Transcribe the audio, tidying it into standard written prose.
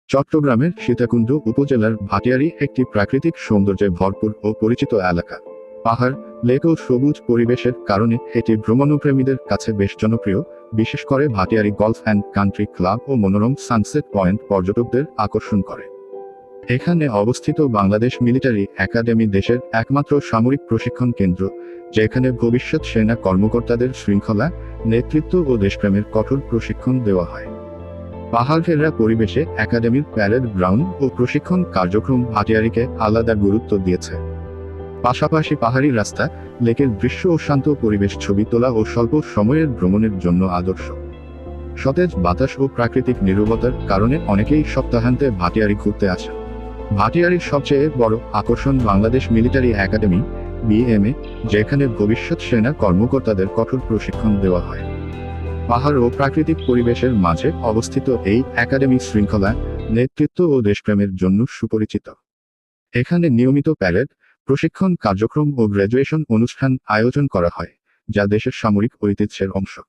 চট্টগ্রামের সীতাকুণ্ড উপজেলার ভাটিয়ারী একটি প্রাকৃতিক সৌন্দর্যে ভরপুর ও পরিচিত এলাকা। পাহাড়, লেক ও সবুজ পরিবেশের কারণে এটি ভ্রমণপ্রেমীদের কাছে বেশ জনপ্রিয়, বিশেষ করে Bhatiary golf and country club ও মনোরম সানসেট পয়েন্ট পর্যটকদের আকর্ষণ করে। এখানে অবস্থিত বাংলাদেশ মিলিটারি একাডেমি দেশের একমাত্র সামরিক প্রশিক্ষণ কেন্দ্র, যেখানে ভবিষ্যৎ সেনা কর্মকর্তাদের শৃঙ্খলা, নেতৃত্ব ও দেশপ্রেমের কঠোর প্রশিক্ষণ দেওয়া হয়। পাহাড়ঘেরা পরিবেশে একাডেমির প্যারেড গ্রাউন্ড ও প্রশিক্ষণ কার্যক্রম ভাটিয়ারীকে আলাদা গুরুত্ব দিয়েছে। পাশাপাশি পাহাড়ি রাস্তা, লেকের দৃশ্য ও শান্ত পরিবেশ ছবি তোলা ও স্বল্প সময়ের ভ্রমণের জন্য আদর্শ। সতেজ বাতাস ও প্রাকৃতিক নীরবতার কারণে অনেকেই সপ্তাহান্তে ভাটিয়ারী ঘুরতে আসেন। ভাটিয়ারীর সবচেয়ে বড় আকর্ষণ বাংলাদেশ মিলিটারি একাডেমি (BMA), যেখানে ভবিষ্যৎ সেনা কর্মকর্তাদের কঠোর প্রশিক্ষণ দেওয়া হয়। পাহাড় ও প্রাকৃতিক পরিবেশের মাঝে অবস্থিত এই একাডেমি শৃঙ্খলা, নেতৃত্ব ও দেশপ্রেমের জন্য সুপরিচিত। এখানে নিয়মিত প্যারেড, প্রশিক্ষণ কার্যক্রম ও গ্র্যাজুয়েশন অনুষ্ঠান আয়োজন করা হয়, যা দেশের সামরিক ঐতিহ্যের অংশ।